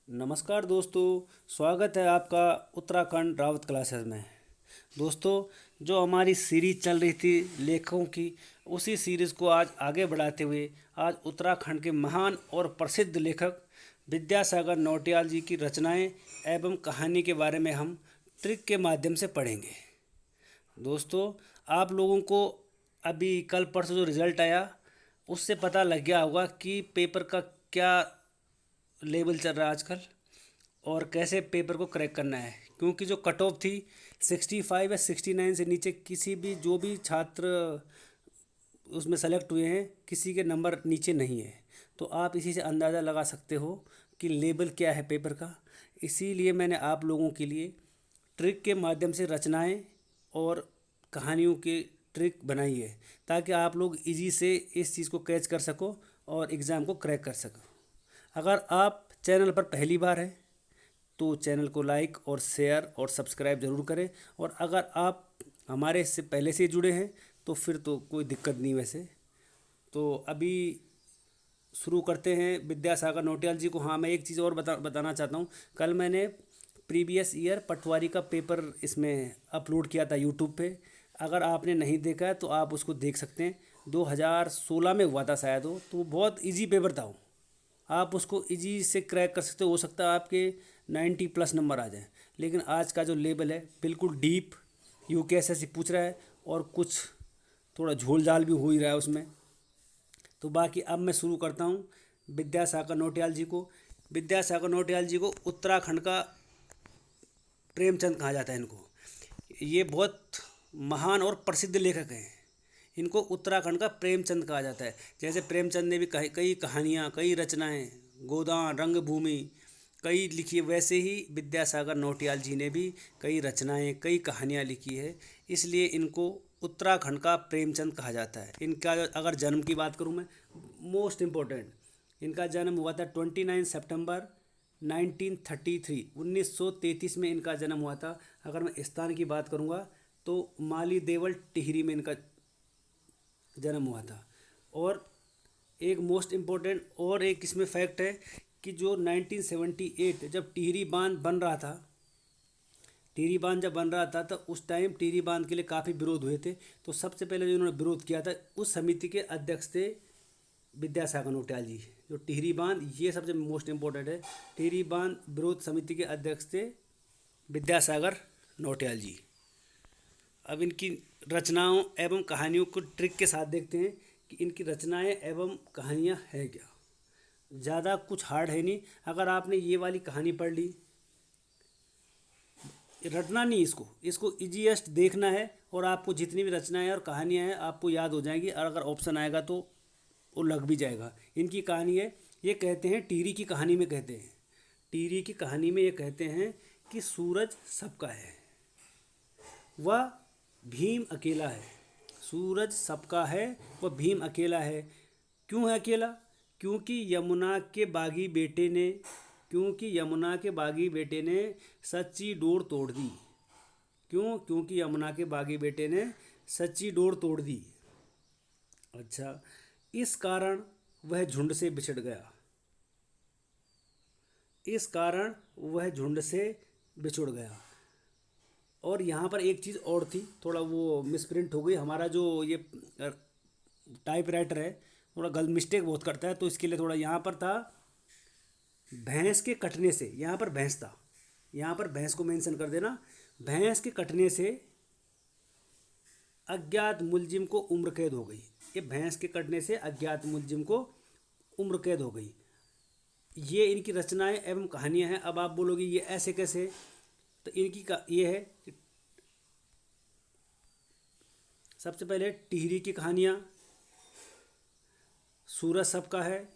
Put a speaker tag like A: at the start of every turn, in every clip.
A: नमस्कार दोस्तों, स्वागत है आपका उत्तराखंड रावत क्लासेस में। दोस्तों, जो हमारी सीरीज चल रही थी लेखकों की, उसी सीरीज़ को आज आगे बढ़ाते हुए आज उत्तराखंड के महान और प्रसिद्ध लेखक विद्यासागर नौटियाल जी की रचनाएं एवं कहानी के बारे में हम ट्रिक के माध्यम से पढ़ेंगे। दोस्तों, आप लोगों को अभी कल परसों जो रिज़ल्ट आया उससे पता लग गया होगा कि पेपर का क्या लेवल चल रहा है आजकल और कैसे पेपर को क्रैक करना है। क्योंकि जो कट ऑफ थी 65 या 69 से नीचे किसी भी जो भी छात्र उसमें सेलेक्ट हुए हैं किसी के नंबर नीचे नहीं है। तो आप इसी से अंदाज़ा लगा सकते हो कि लेवल क्या है पेपर का। इसीलिए मैंने आप लोगों के लिए ट्रिक के माध्यम से रचनाएं और कहानियों की ट्रिक बनाई है ताकि आप लोग इजी से इस चीज़ को कैच कर सको और एग्ज़ाम को क्रैक कर सको। अगर आप चैनल पर पहली बार हैं तो चैनल को लाइक और शेयर और सब्सक्राइब ज़रूर करें, और अगर आप हमारे से पहले से जुड़े हैं तो फिर तो कोई दिक्कत नहीं। वैसे तो अभी शुरू करते हैं विद्यासागर नौटियाल जी को। हाँ, मैं एक चीज़ और बताना चाहता हूँ। कल मैंने प्रीवियस ईयर पटवारी का पेपर इसमें अपलोड किया था यूट्यूब पे। अगर आपने नहीं देखा है तो आप उसको देख सकते हैं। 2016 में हुआ था शायद वो, तो बहुत इजी पेपर था वो। आप उसको इजी से क्रैक कर सकते हो सकता है आपके 90+ नंबर आ जाएं। लेकिन आज का जो लेवल है बिल्कुल डीप यूकेएसएससी पूछ रहा है और कुछ थोड़ा झोल झाल भी हो ही रहा है उसमें। तो बाकी अब मैं शुरू करता हूँ विद्यासागर नौटियाल जी को। विद्यासागर नौटियाल जी को उत्तराखंड का प्रेमचंद कहा जाता है इनको। ये बहुत महान और प्रसिद्ध लेखक हैं। इनको उत्तराखंड का प्रेमचंद कहा जाता है। जैसे प्रेमचंद ने भी कई कहानियाँ, कई रचनाएं, गोदान, रंगभूमि कई लिखी है, वैसे ही विद्यासागर नौटियाल जी ने भी कई रचनाएं, कई कहानियाँ लिखी है। इसलिए इनको उत्तराखंड का प्रेमचंद कहा जाता है। इनका अगर जन्म की बात करूँ मैं, मोस्ट इम्पोर्टेंट, इनका जन्म हुआ था 29 सितंबर 1933, 1933 में इनका जन्म हुआ था। अगर मैं स्थान की बात करूँगा तो माली देवल टिहरी में इनका जन्म हुआ था। और एक मोस्ट इम्पोर्टेंट और एक इसमें फैक्ट है कि जो 1978 जब टिहरी बांध बन रहा था, टिहरी बांध जब बन रहा था तो उस टाइम टिहरी बांध के लिए काफ़ी विरोध हुए थे। तो सबसे पहले जो इन्होंने विरोध किया था उस समिति के अध्यक्ष थे विद्यासागर नौटियाल जी। जो टिहरी बांध, ये सबसे मोस्ट इम्पोर्टेंट है, टिहरी बांध विरोध समिति के अध्यक्ष थे विद्यासागर नौटियाल जी। अब इनकी रचनाओं एवं कहानियों को ट्रिक के साथ देखते हैं कि इनकी रचनाएं एवं कहानियाँ है क्या। ज़्यादा कुछ हार्ड है नहीं। अगर आपने ये वाली कहानी पढ़ ली, रटना नहीं, इसको इजीएस्ट देखना है और आपको जितनी भी रचनाएं और कहानियाँ हैं आपको याद हो जाएंगी। और अगर ऑप्शन आएगा तो वो लग भी जाएगा। इनकी कहानी है, ये कहते हैं टिहरी की कहानी में, कहते हैं टिहरी की कहानी में ये कहते हैं कि सूरज सबका है, वह भीम अकेला है। सूरज सबका है, वह भीम अकेला है। क्यों है अकेला? क्योंकि यमुना के बागी बेटे ने क्योंकि यमुना के बागी बेटे ने सच्ची डोर तोड़ दी। क्यों? क्योंकि यमुना के बागी बेटे ने सच्ची डोर तोड़ दी। अच्छा, इस कारण वह झुंड से बिछड़ गया। इस कारण वह झुंड से बिछुड़ गया। और यहाँ पर एक चीज़ और थी, थोड़ा वो मिसप्रिंट हो गई। हमारा जो ये टाइप राइटर है थोड़ा गलत मिस्टेक बहुत करता है, तो इसके लिए थोड़ा यहाँ पर था भैंस के कटने से, यहाँ पर भैंस था, यहाँ पर भैंस को मेंशन कर देना। भैंस के कटने से अज्ञात मुलजिम को उम्र कैद हो गई। ये भैंस के कटने से अज्ञात मुलजिम को उम्र कैद हो गई। ये इनकी रचनाएं एवं कहानियां हैं। अब आप बोलोगे ये ऐसे कैसे, तो इनकी का ये है कि सबसे पहले टिहरी की कहानियाँ, सूरज सबका है,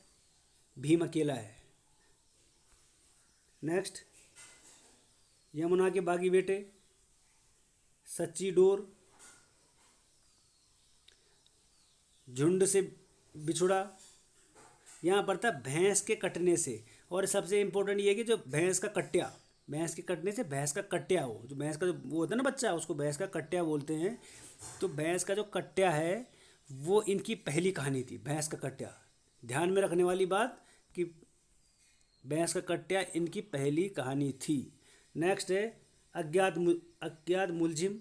A: भीम अकेला है। नेक्स्ट, यमुना के बागी बेटे, सच्ची डोर, झुंड से बिछुड़ा। यहाँ पर था भैंस के कटने से। और सबसे इम्पोर्टेंट ये है कि जो भैंस का कट्या, भैंस के कटने से भैंस का कट्या हो, जो भैंस का जो वो होता है ना बच्चा, उसको भैंस का कट्या बोलते हैं। तो भैंस का जो कट्या है वो इनकी पहली कहानी थी, भैंस का कट्या। ध्यान में रखने वाली बात कि भैंस का कट्टा इनकी पहली कहानी थी। नेक्स्ट है अज्ञात मुलजिम,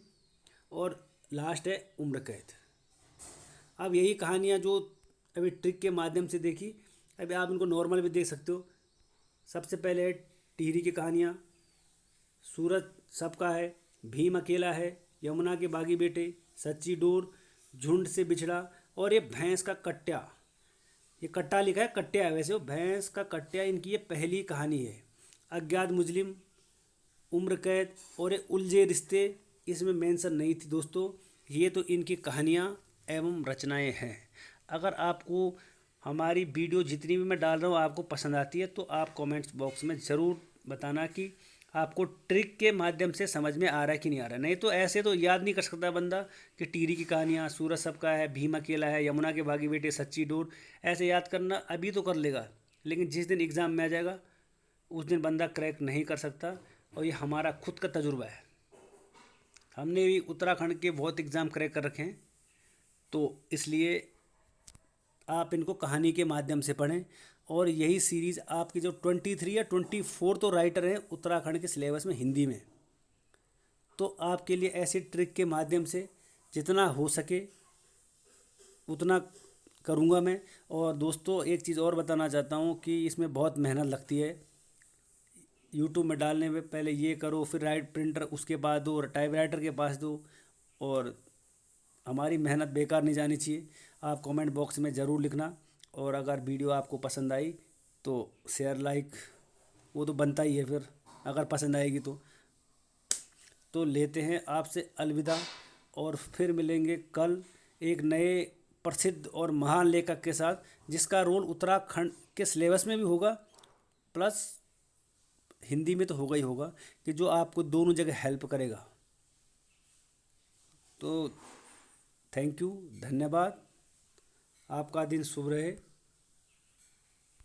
A: और लास्ट है उम्र कैद। अब यही कहानियाँ जो अभी ट्रिक के माध्यम से देखी, अभी आप इनको नॉर्मल भी देख सकते हो। सबसे पहले है टिहरी की कहानियाँ, सूरज सबका है, भीम अकेला है, यमुना के बागी बेटे, सच्ची डोर, झुंड से बिछड़ा, और ये भैंस का कट्टा। ये कट्टा लिखा है, कट्टा है वैसे वो, भैंस का कट्टा इनकी ये पहली कहानी है। अज्ञात मुजरिम, उम्र कैद और ये उलझे रिश्ते इसमें मेंशन नहीं थी दोस्तों। ये तो इनकी कहानियाँ एवं रचनाएं हैं। अगर आपको हमारी वीडियो जितनी भी मैं डाल रहा हूँ आपको पसंद आती है तो आप कमेंट्स बॉक्स में ज़रूर बताना कि आपको ट्रिक के माध्यम से समझ में आ रहा है कि नहीं आ रहा है। नहीं तो ऐसे तो याद नहीं कर सकता बंदा कि टिहरी की कहानियाँ, सूरज सबका है, भीम अकेला है, यमुना के बागी बेटे, सच्ची डोर, ऐसे याद करना अभी तो कर लेगा, लेकिन जिस दिन एग्ज़ाम में आ जाएगा उस दिन बंदा क्रैक नहीं कर सकता। और ये हमारा खुद का तजुर्बा है, हमने भी उत्तराखंड के बहुत एग्ज़ाम क्रैक कर रखे हैं। तो इसलिए आप इनको कहानी के माध्यम से पढ़ें। और यही सीरीज़ आपकी जो 23 या 24 तो राइटर हैं उत्तराखंड के सिलेबस में हिंदी में, तो आपके लिए ऐसे ट्रिक के माध्यम से जितना हो सके उतना करूँगा मैं। और दोस्तों एक चीज़ और बताना चाहता हूँ कि इसमें बहुत मेहनत लगती है। यूट्यूब में डालने में पहले ये करो, फिर राइट प्रिंटर उसके बाद दो, टाइप राइटर के पास दो, और हमारी मेहनत बेकार नहीं जानी चाहिए। आप कमेंट बॉक्स में ज़रूर लिखना। और अगर वीडियो आपको पसंद आई तो शेयर लाइक वो तो बनता ही है, फिर अगर पसंद आएगी तो लेते हैं आपसे अलविदा। और फिर मिलेंगे कल एक नए प्रसिद्ध और महान लेखक के साथ, जिसका रोल उत्तराखंड के सिलेबस में भी होगा प्लस हिंदी में तो होगा ही होगा, कि जो आपको दोनों जगह हेल्प करेगा। तो थैंक यू, धन्यवाद, आपका दिन शुभ रहे।